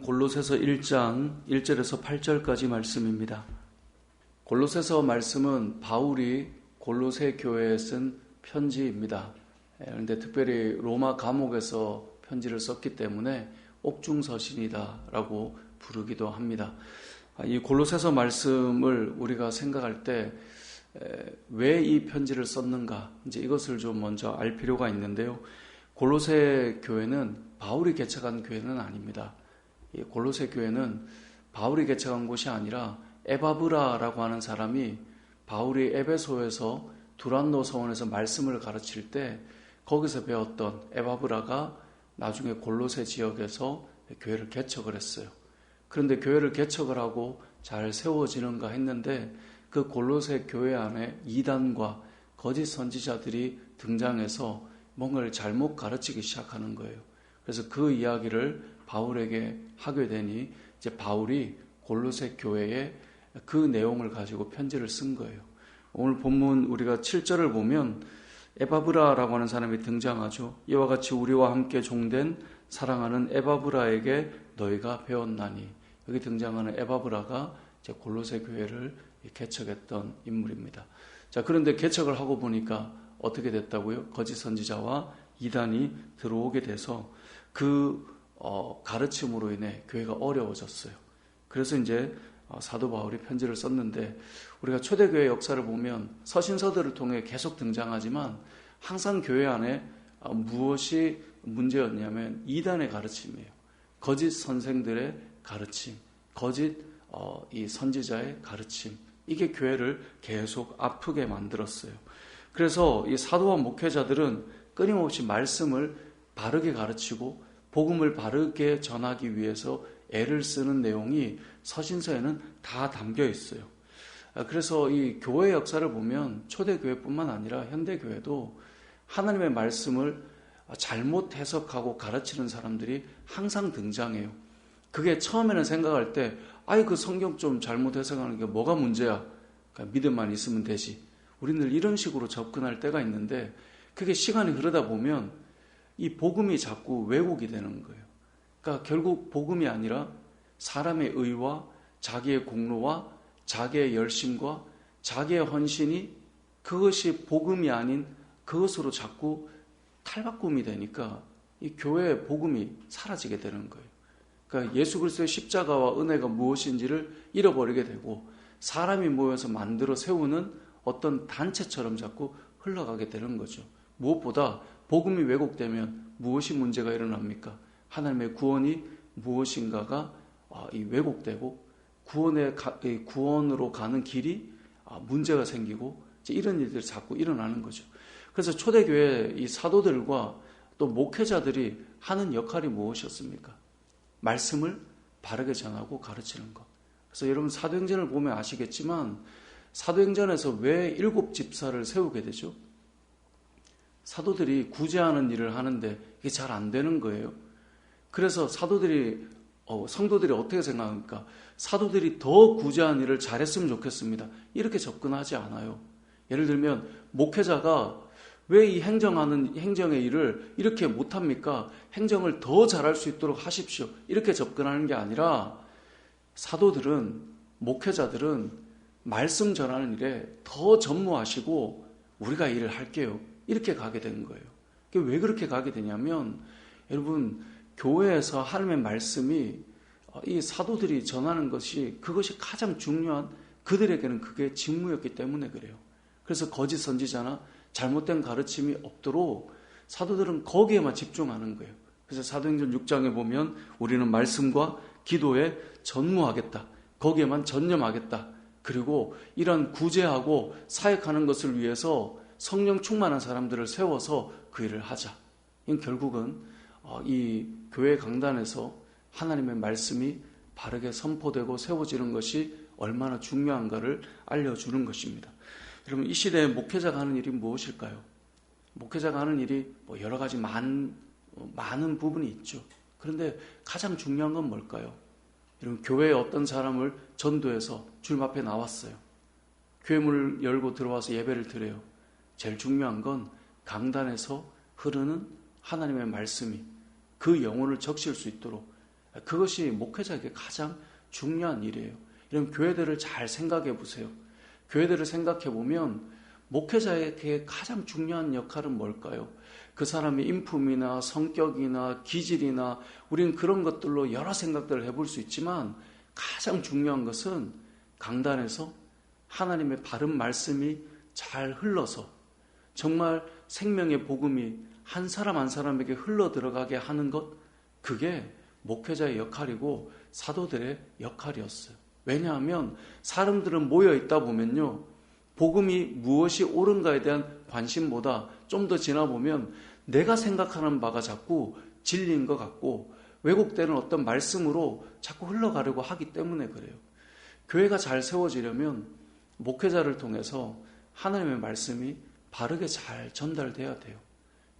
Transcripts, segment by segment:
골로새서 1장 1절에서 8절까지 말씀입니다. 골로새서 말씀은 바울이 골로새 교회에 쓴 편지입니다. 그런데 특별히 로마 감옥에서 편지를 썼기 때문에 옥중서신이다라고 부르기도 합니다. 이 골로새서 말씀을 우리가 생각할 때 왜 이 편지를 썼는가, 이제 이것을 좀 먼저 알 필요가 있는데요. 골로새 교회는 바울이 개척한 교회는 아닙니다. 이 골로새 교회는 바울이 개척한 곳이 아니라 에바브라라고 하는 사람이 바울이 에베소에서 두란노 서원에서 말씀을 가르칠 때 거기서 배웠던 에바브라가 나중에 골로새 지역에서 교회를 개척을 했어요. 그런데 교회를 개척을 하고 잘 세워지는가 했는데 그 골로새 교회 안에 이단과 거짓 선지자들이 등장해서 뭔가를 잘못 가르치기 시작하는 거예요. 그래서 그 이야기를 바울에게 하게 되니 이제 바울이 골로새 교회에 그 내용을 가지고 편지를 쓴 거예요. 오늘 본문 우리가 7절을 보면 에바브라라고 하는 사람이 등장하죠. 이와 같이 우리와 함께 종된 사랑하는 에바브라에게 너희가 배웠나니, 여기 등장하는 에바브라가 이제 골로새 교회를 개척했던 인물입니다. 자, 그런데 개척을 하고 보니까 어떻게 됐다고요? 거짓 선지자와 이단이 들어오게 돼서 그 가르침으로 인해 교회가 어려워졌어요. 그래서 이제 사도 바울이 편지를 썼는데, 우리가 초대교회 역사를 보면 서신서들을 통해 계속 등장하지만 항상 교회 안에 무엇이 문제였냐면 이단의 가르침이에요. 거짓 선생들의 가르침, 거짓 이 선지자의 가르침, 이게 교회를 계속 아프게 만들었어요. 그래서 이 사도와 목회자들은 끊임없이 말씀을 바르게 가르치고 복음을 바르게 전하기 위해서 애를 쓰는 내용이 서신서에는 다 담겨 있어요. 그래서 이 교회 역사를 보면 초대교회뿐만 아니라 현대교회도 하나님의 말씀을 잘못 해석하고 가르치는 사람들이 항상 등장해요. 그게 처음에는 생각할 때 그 성경 좀 잘못 해석하는 게 뭐가 문제야? 그러니까 믿음만 있으면 되지. 우리는 늘 이런 식으로 접근할 때가 있는데, 그게 시간이 흐르다 보면 이 복음이 자꾸 왜곡이 되는 거예요. 그러니까 결국 복음이 아니라 사람의 의와 자기의 공로와 자기의 열심과 자기의 헌신이, 그것이 복음이 아닌 그것으로 자꾸 탈바꿈이 되니까 이 교회의 복음이 사라지게 되는 거예요. 그러니까 예수 그리스도의 십자가와 은혜가 무엇인지를 잃어버리게 되고 사람이 모여서 만들어 세우는 어떤 단체처럼 자꾸 흘러가게 되는 거죠. 무엇보다 복음이 왜곡되면 무엇이 문제가 일어납니까? 하나님의 구원이 무엇인가가 왜곡되고 구원으로 가는 길이 문제가 생기고 이런 일들이 자꾸 일어나는 거죠. 그래서 초대교회 이 사도들과 또 목회자들이 하는 역할이 무엇이었습니까? 말씀을 바르게 전하고 가르치는 것. 그래서 여러분 사도행전을 보면 아시겠지만 사도행전에서 왜 7 집사를 세우게 되죠? 사도들이 구제하는 일을 하는데 이게 잘 안 되는 거예요. 그래서 성도들이 어떻게 생각합니까? 사도들이 더 구제하는 일을 잘했으면 좋겠습니다. 이렇게 접근하지 않아요. 예를 들면 목회자가 왜 이 행정의 일을 이렇게 못합니까? 행정을 더 잘할 수 있도록 하십시오. 이렇게 접근하는 게 아니라 사도들은, 목회자들은 말씀 전하는 일에 더 전무하시고 우리가 일을 할게요. 이렇게 가게 된 거예요. 왜 그렇게 가게 되냐면, 여러분 교회에서 하나님의 말씀이 이 사도들이 전하는 그것이 가장 중요한, 그들에게는 그게 직무였기 때문에 그래요. 그래서 거짓 선지자나 잘못된 가르침이 없도록 사도들은 거기에만 집중하는 거예요. 그래서 사도행전 6장에 보면 우리는 말씀과 기도에 전무하겠다, 거기에만 전념하겠다, 그리고 이런 구제하고 사역하는 것을 위해서 성령 충만한 사람들을 세워서 그 일을 하자. 이건 결국은 이 교회 강단에서 하나님의 말씀이 바르게 선포되고 세워지는 것이 얼마나 중요한가를 알려주는 것입니다. 여러분, 이 시대에 목회자가 하는 일이 무엇일까요? 목회자가 하는 일이 여러 가지 많은 부분이 있죠. 그런데 가장 중요한 건 뭘까요? 여러분, 교회에 어떤 사람을 전도해서 주님 앞에 나왔어요. 교회 문을 열고 들어와서 예배를 드려요. 제일 중요한 건 강단에서 흐르는 하나님의 말씀이 그 영혼을 적실 수 있도록 그것이 목회자에게 가장 중요한 일이에요. 여러분, 교회들을 잘 생각해 보세요. 교회들을 생각해 보면 목회자에게 가장 중요한 역할은 뭘까요? 그 사람의 인품이나 성격이나 기질이나 우리는 그런 것들로 여러 생각들을 해볼 수 있지만 가장 중요한 것은 강단에서 하나님의 바른 말씀이 잘 흘러서 정말 생명의 복음이 한 사람 한 사람에게 흘러 들어가게 하는 것, 그게 목회자의 역할이고 사도들의 역할이었어요. 왜냐하면 사람들은 모여 있다 보면요, 복음이 무엇이 옳은가에 대한 관심보다 좀 더 지나보면 내가 생각하는 바가 자꾸 진리인 것 같고 왜곡되는 어떤 말씀으로 자꾸 흘러가려고 하기 때문에 그래요. 교회가 잘 세워지려면 목회자를 통해서 하나님의 말씀이 바르게 잘 전달돼야 돼요.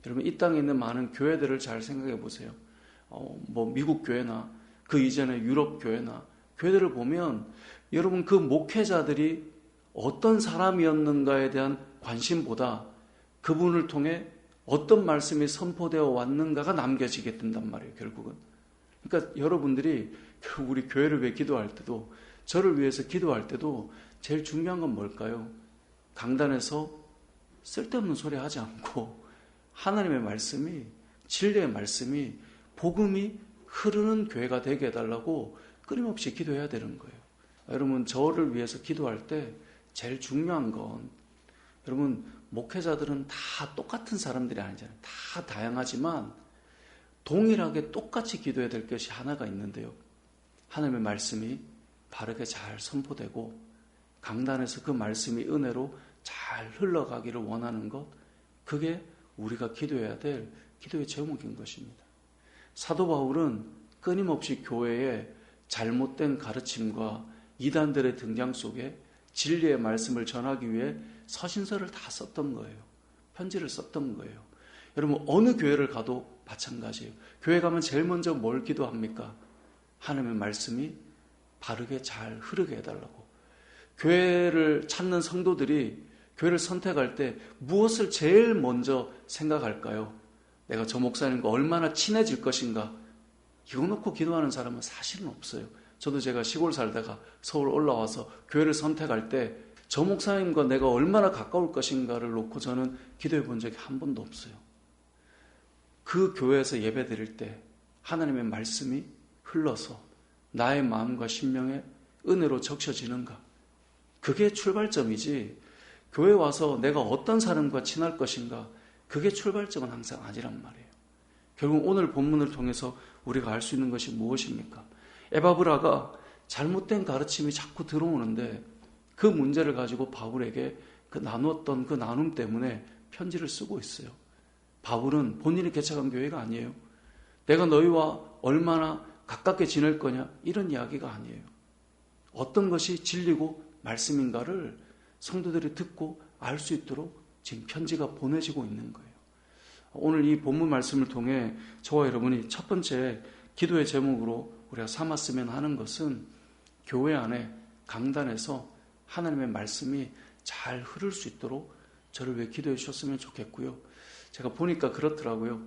여러분, 이 땅에 있는 많은 교회들을 잘 생각해 보세요. 미국 교회나 그 이전에 유럽 교회나 교회들을 보면 여러분, 그 목회자들이 어떤 사람이었는가에 대한 관심보다 그분을 통해 어떤 말씀이 선포되어 왔는가가 남겨지게 된단 말이에요, 결국은. 그러니까 여러분들이 우리 교회를 위해 기도할 때도, 저를 위해서 기도할 때도 제일 중요한 건 뭘까요? 강단에서 쓸데없는 소리 하지 않고 하나님의 말씀이, 진리의 말씀이, 복음이 흐르는 교회가 되게 해달라고 끊임없이 기도해야 되는 거예요. 여러분, 저를 위해서 기도할 때 제일 중요한 건, 여러분, 목회자들은 다 똑같은 사람들이 아니잖아요. 다 다양하지만 동일하게 똑같이 기도해야 될 것이 하나가 있는데요. 하나님의 말씀이 바르게 잘 선포되고 강단에서 그 말씀이 은혜로 잘 흘러가기를 원하는 것, 그게 우리가 기도해야 될 기도의 제목인 것입니다. 사도 바울은 끊임없이 교회에 잘못된 가르침과 이단들의 등장 속에 진리의 말씀을 전하기 위해 서신서를 다 썼던 거예요. 편지를 썼던 거예요. 여러분, 어느 교회를 가도 마찬가지예요. 교회 가면 제일 먼저 뭘 기도합니까? 하나님의 말씀이 바르게 잘 흐르게 해달라고. 교회를 찾는 성도들이 교회를 선택할 때 무엇을 제일 먼저 생각할까요? 내가 저 목사님과 얼마나 친해질 것인가? 이거 놓고 기도하는 사람은 사실은 없어요. 저도 제가 시골 살다가 서울 올라와서 교회를 선택할 때 저 목사님과 내가 얼마나 가까울 것인가를 놓고 저는 기도해 본 적이 한 번도 없어요. 그 교회에서 예배 드릴 때 하나님의 말씀이 흘러서 나의 마음과 심령에 은혜로 적셔지는가? 그게 출발점이지, 교회 와서 내가 어떤 사람과 친할 것인가, 그게 출발점은 항상 아니란 말이에요. 결국 오늘 본문을 통해서 우리가 알 수 있는 것이 무엇입니까? 에바브라가 잘못된 가르침이 자꾸 들어오는데 그 문제를 가지고 바울에게 나누었던 그 나눔 때문에 편지를 쓰고 있어요. 바울은 본인이 개척한 교회가 아니에요. 내가 너희와 얼마나 가깝게 지낼 거냐, 이런 이야기가 아니에요. 어떤 것이 진리고 말씀인가를 성도들이 듣고 알 수 있도록 지금 편지가 보내지고 있는 거예요. 오늘 이 본문 말씀을 통해 저와 여러분이 첫 번째 기도의 제목으로 우리가 삼았으면 하는 것은 교회 안에 강단에서 하나님의 말씀이 잘 흐를 수 있도록 저를 위해 기도해 주셨으면 좋겠고요. 제가 보니까 그렇더라고요.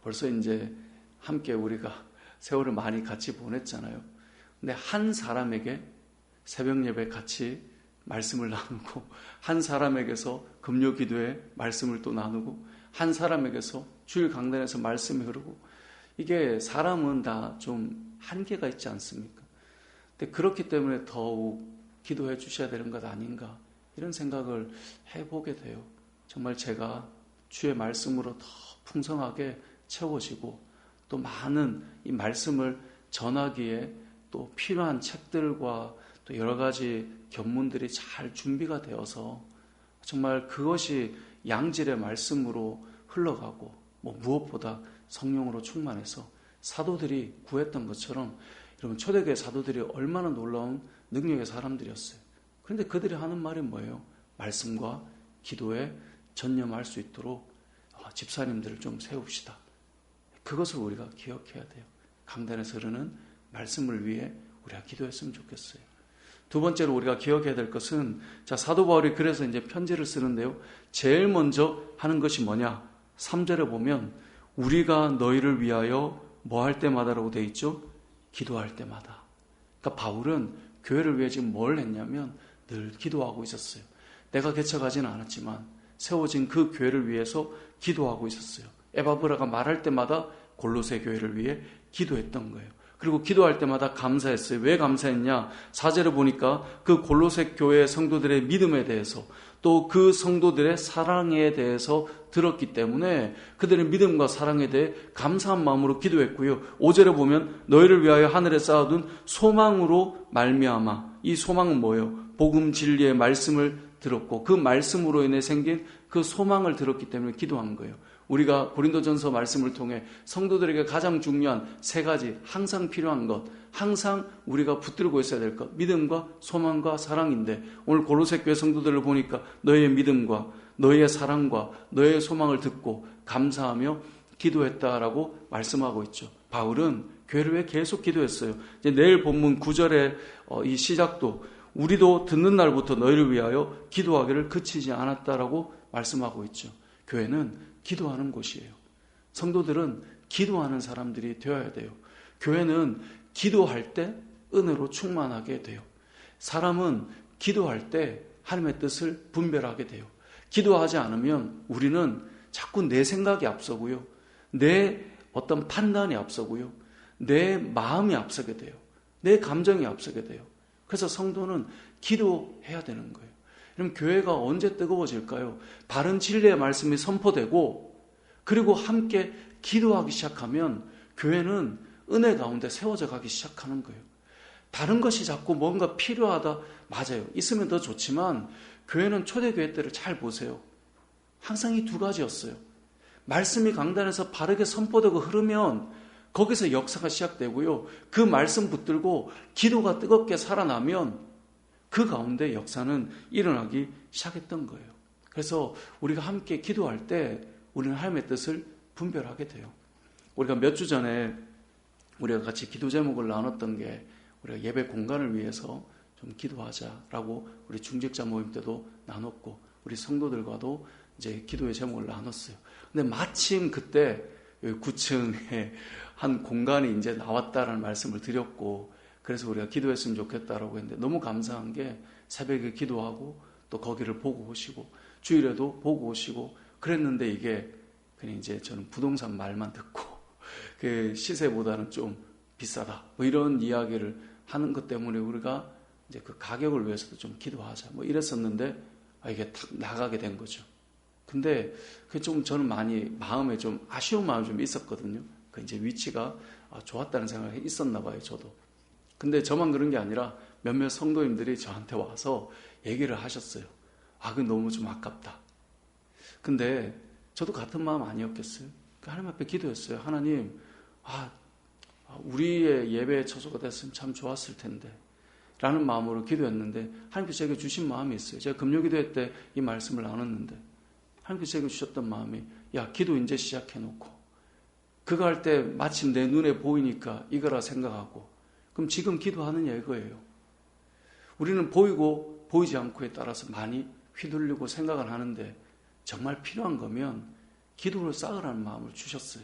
벌써 이제 함께 우리가 세월을 많이 같이 보냈잖아요. 근데 한 사람에게 새벽 예배 같이 말씀을 나누고, 한 사람에게서 금요 기도에 말씀을 또 나누고, 한 사람에게서 주일 강단에서 말씀이 흐르고, 이게 사람은 다 좀 한계가 있지 않습니까? 근데 그렇기 때문에 더욱 기도해 주셔야 되는 것 아닌가, 이런 생각을 해보게 돼요. 정말 제가 주의 말씀으로 더 풍성하게 채워지고, 또 많은 이 말씀을 전하기에 또 필요한 책들과 또 여러 가지 견문들이 잘 준비가 되어서 정말 그것이 양질의 말씀으로 흘러가고, 무엇보다 성령으로 충만해서 사도들이 구했던 것처럼, 여러분, 초대교회 사도들이 얼마나 놀라운 능력의 사람들이었어요. 그런데 그들이 하는 말이 뭐예요? 말씀과 기도에 전념할 수 있도록 집사님들을 좀 세웁시다. 그것을 우리가 기억해야 돼요. 강단에서 흐르는 말씀을 위해 우리가 기도했으면 좋겠어요. 두 번째로 우리가 기억해야 될 것은, 사도 바울이 그래서 이제 편지를 쓰는데요. 제일 먼저 하는 것이 뭐냐? 3절에 보면 우리가 너희를 위하여 뭐 할 때마다라고 되어 있죠? 기도할 때마다. 그러니까 바울은 교회를 위해 지금 뭘 했냐면 늘 기도하고 있었어요. 내가 개척하지는 않았지만 세워진 그 교회를 위해서 기도하고 있었어요. 에바브라가 말할 때마다 골로새 교회를 위해 기도했던 거예요. 그리고 기도할 때마다 감사했어요. 왜 감사했냐? 4절에 보니까 그 골로새 교회 성도들의 믿음에 대해서 또 그 성도들의 사랑에 대해서 들었기 때문에 그들의 믿음과 사랑에 대해 감사한 마음으로 기도했고요. 5절에 보면 너희를 위하여 하늘에 쌓아둔 소망으로 말미암아. 이 소망은 뭐예요? 복음 진리의 말씀을 들었고 그 말씀으로 인해 생긴 그 소망을 들었기 때문에 기도한 거예요. 우리가 고린도전서 말씀을 통해 성도들에게 가장 중요한 세 가지, 항상 필요한 것, 항상 우리가 붙들고 있어야 될 것, 믿음과 소망과 사랑인데 오늘 골로새 교회 성도들을 보니까 너희의 믿음과 너희의 사랑과 너희의 소망을 듣고 감사하며 기도했다라고 말씀하고 있죠. 바울은 교회를 위해 계속 기도했어요. 이제 내일 본문 9절의 이 시작도 우리도 듣는 날부터 너희를 위하여 기도하기를 그치지 않았다라고 말씀하고 있죠. 교회는 기도하는 곳이에요. 성도들은 기도하는 사람들이 되어야 돼요. 교회는 기도할 때 은혜로 충만하게 돼요. 사람은 기도할 때 하나님의 뜻을 분별하게 돼요. 기도하지 않으면 우리는 자꾸 내 생각이 앞서고요. 내 어떤 판단이 앞서고요. 내 마음이 앞서게 돼요. 내 감정이 앞서게 돼요. 그래서 성도는 기도해야 되는 거예요. 그럼 교회가 언제 뜨거워질까요? 바른 진리의 말씀이 선포되고 그리고 함께 기도하기 시작하면 교회는 은혜 가운데 세워져 가기 시작하는 거예요. 다른 것이 자꾸 뭔가 필요하다. 맞아요. 있으면 더 좋지만 교회는 초대교회 때를 잘 보세요. 항상 이 두 가지였어요. 말씀이 강단에서 바르게 선포되고 흐르면 거기서 역사가 시작되고요. 그 말씀 붙들고 기도가 뜨겁게 살아나면 그 가운데 역사는 일어나기 시작했던 거예요. 그래서 우리가 함께 기도할 때 우리는 하나님의 뜻을 분별하게 돼요. 우리가 몇 주 전에 우리가 같이 기도 제목을 나눴던 게 우리가 예배 공간을 위해서 좀 기도하자라고 우리 중직자 모임 때도 나눴고 우리 성도들과도 이제 기도의 제목을 나눴어요. 근데 마침 그때 9층에 한 공간이 이제 나왔다라는 말씀을 드렸고 그래서 우리가 기도했으면 좋겠다라고 했는데 너무 감사한 게 새벽에 기도하고 또 거기를 보고 오시고 주일에도 보고 오시고 그랬는데 이게 그냥 이제 저는 부동산 말만 듣고 그 시세보다는 좀 비싸다 뭐 이런 이야기를 하는 것 때문에 우리가 이제 그 가격을 위해서도 좀 기도하자 뭐 이랬었는데 이게 탁 나가게 된 거죠. 근데 그 좀 저는 많이 마음에 좀 아쉬운 마음이 좀 있었거든요. 그 이제 위치가 좋았다는 생각이 있었나 봐요, 저도. 근데 저만 그런 게 아니라 몇몇 성도님들이 저한테 와서 얘기를 하셨어요. 그건 너무 좀 아깝다. 근데 저도 같은 마음 아니었겠어요? 하나님 앞에 기도했어요. 하나님, 우리의 예배에 처소가 됐으면 참 좋았을 텐데 라는 마음으로 기도했는데 하나님께서 제게 주신 마음이 있어요. 제가 금요기도회 때 이 말씀을 나눴는데 하나님께서 제게 주셨던 마음이 기도 이제 시작해놓고 그거 할 때 마침 내 눈에 보이니까 이거라 생각하고 그럼 지금 기도하느냐 이거예요. 우리는 보이고 보이지 않고에 따라서 많이 휘둘리고 생각을 하는데 정말 필요한 거면 기도를 쌓으라는 마음을 주셨어요.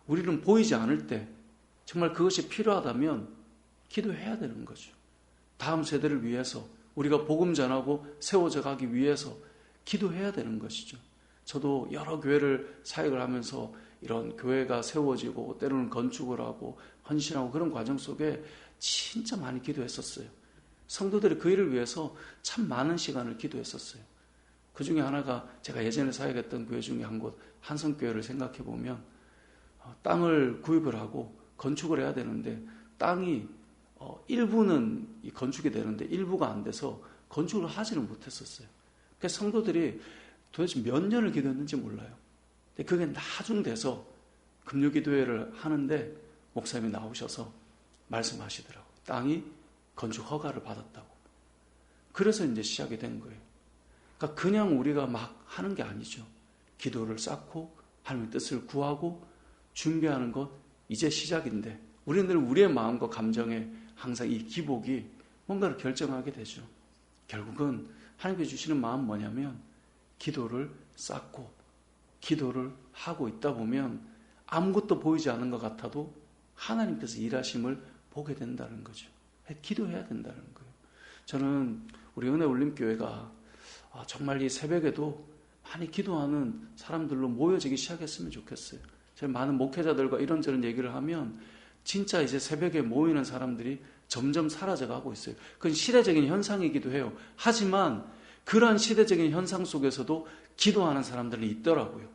우리는 보이지 않을 때 정말 그것이 필요하다면 기도해야 되는 거죠. 다음 세대를 위해서 우리가 복음 전하고 세워져 가기 위해서 기도해야 되는 것이죠. 저도 여러 교회를 사역을 하면서 이런 교회가 세워지고 때로는 건축을 하고 헌신하고 그런 과정 속에 진짜 많이 기도했었어요. 성도들이 그 일을 위해서 참 많은 시간을 기도했었어요. 그 중에 하나가 제가 예전에 사역했던 교회 중에 한 곳 한성교회를 생각해 보면 땅을 구입을 하고 건축을 해야 되는데 땅이 일부는 건축이 되는데 일부가 안 돼서 건축을 하지는 못했었어요. 그래서 성도들이 도대체 몇 년을 기도했는지 몰라요. 근데 그게 나중돼서 금요기도회를 하는데 목사님이 나오셔서 말씀하시더라고요. 땅이 건축 허가를 받았다고. 그래서 이제 시작이 된 거예요. 그러니까 그냥 우리가 막 하는 게 아니죠. 기도를 쌓고 하나님의 뜻을 구하고 준비하는 것 이제 시작인데 우리는 우리의 마음과 감정에 항상 이 기복이 뭔가를 결정하게 되죠. 결국은 하나님께 주시는 마음 뭐냐면 기도를 쌓고 기도를 하고 있다 보면 아무것도 보이지 않는 것 같아도 하나님께서 일하심을 보게 된다는 거죠. 기도해야 된다는 거예요. 저는 우리 은혜올림교회가 정말 이 새벽에도 많이 기도하는 사람들로 모여지기 시작했으면 좋겠어요. 제가 많은 목회자들과 이런저런 얘기를 하면 진짜 이제 새벽에 모이는 사람들이 점점 사라져가고 있어요. 그건 시대적인 현상이기도 해요. 하지만 그러한 시대적인 현상 속에서도 기도하는 사람들이 있더라고요.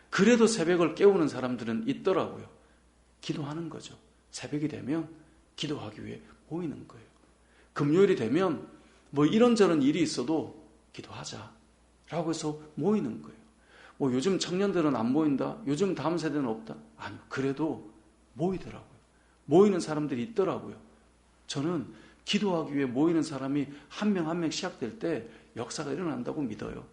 그래도 새벽을 깨우는 사람들은 있더라고요. 기도하는 거죠. 새벽이 되면 기도하기 위해 모이는 거예요. 금요일이 되면 뭐 이런저런 일이 있어도 기도하자라고 해서 모이는 거예요. 뭐 요즘 청년들은 안 모인다. 요즘 다음 세대는 없다. 아니요. 그래도 모이더라고요. 모이는 사람들이 있더라고요. 저는 기도하기 위해 모이는 사람이 한 명 한 명 시작될 때 역사가 일어난다고 믿어요.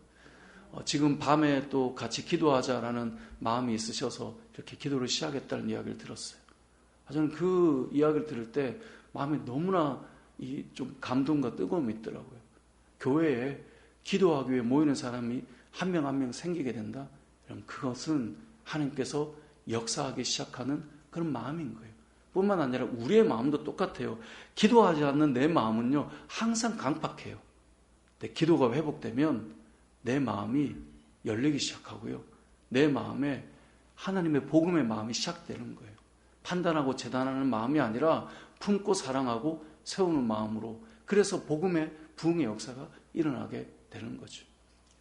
지금 밤에 또 같이 기도하자라는 마음이 있으셔서 이렇게 기도를 시작했다는 이야기를 들었어요. 저는 그 이야기를 들을 때 마음에 너무나 좀 감동과 뜨거움이 있더라고요. 교회에 기도하기 위해 모이는 사람이 한 명 한 명 생기게 된다. 그럼 그것은 하나님께서 역사하기 시작하는 그런 마음인 거예요. 뿐만 아니라 우리의 마음도 똑같아요. 기도하지 않는 내 마음은요, 항상 강팍해요. 근데 기도가 회복되면 내 마음이 열리기 시작하고요. 내 마음에 하나님의 복음의 마음이 시작되는 거예요. 판단하고 재단하는 마음이 아니라 품고 사랑하고 세우는 마음으로, 그래서 복음의 부흥의 역사가 일어나게 되는 거죠.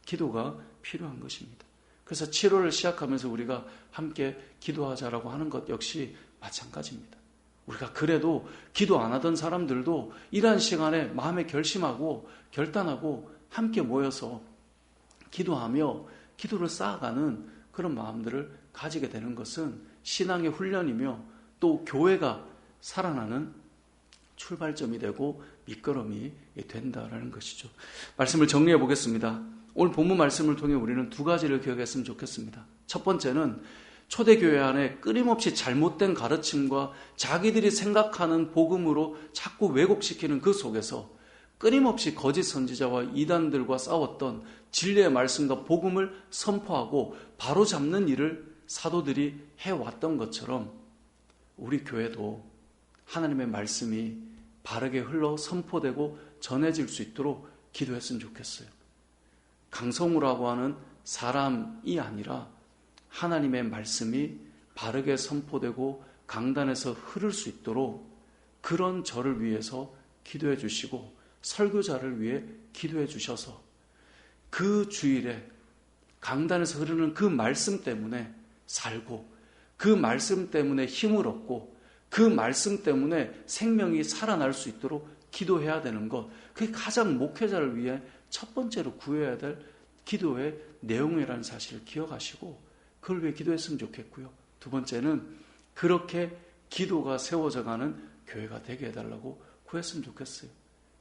기도가 필요한 것입니다. 그래서 7월을 시작하면서 우리가 함께 기도하자라고 하는 것 역시 마찬가지입니다. 우리가 그래도 기도 안 하던 사람들도 이러한 시간에 마음에 결심하고 결단하고 함께 모여서 기도하며 기도를 쌓아가는 그런 마음들을 가지게 되는 것은 신앙의 훈련이며 또 교회가 살아나는 출발점이 되고 밑거름이 된다라는 것이죠. 말씀을 정리해 보겠습니다. 오늘 본문 말씀을 통해 우리는 두 가지를 기억했으면 좋겠습니다. 첫 번째는 초대교회 안에 끊임없이 잘못된 가르침과 자기들이 생각하는 복음으로 자꾸 왜곡시키는 그 속에서 끊임없이 거짓 선지자와 이단들과 싸웠던 진리의 말씀과 복음을 선포하고 바로잡는 일을 사도들이 해왔던 것처럼 우리 교회도 하나님의 말씀이 바르게 흘러 선포되고 전해질 수 있도록 기도했으면 좋겠어요. 강성우라고 하는 사람이 아니라 하나님의 말씀이 바르게 선포되고 강단에서 흐를 수 있도록 그런 저를 위해서 기도해 주시고 설교자를 위해 기도해 주셔서 그 주일에 강단에서 흐르는 그 말씀 때문에 살고 그 말씀 때문에 힘을 얻고 그 말씀 때문에 생명이 살아날 수 있도록 기도해야 되는 것, 그게 가장 목회자를 위해 첫 번째로 구해야 될 기도의 내용이라는 사실을 기억하시고 그걸 위해 기도했으면 좋겠고요. 두 번째는 그렇게 기도가 세워져가는 교회가 되게 해달라고 구했으면 좋겠어요.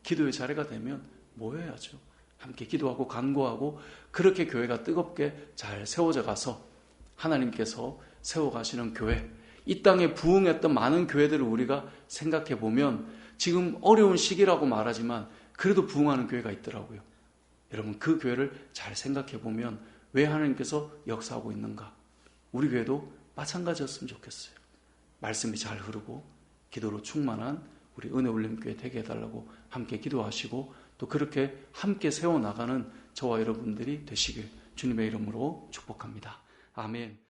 기도의 자리가 되면 모여야죠. 함께 기도하고 간구하고 그렇게 교회가 뜨겁게 잘 세워져 가서 하나님께서 세워가시는 교회, 이 땅에 부흥했던 많은 교회들을 우리가 생각해 보면 지금 어려운 시기라고 말하지만 그래도 부흥하는 교회가 있더라고요. 여러분, 그 교회를 잘 생각해 보면 왜 하나님께서 역사하고 있는가? 우리 교회도 마찬가지였으면 좋겠어요. 말씀이 잘 흐르고 기도로 충만한 우리 은혜올림교회 되게 해달라고 함께 기도하시고 또 그렇게 함께 세워나가는 저와 여러분들이 되시길 주님의 이름으로 축복합니다. 아멘.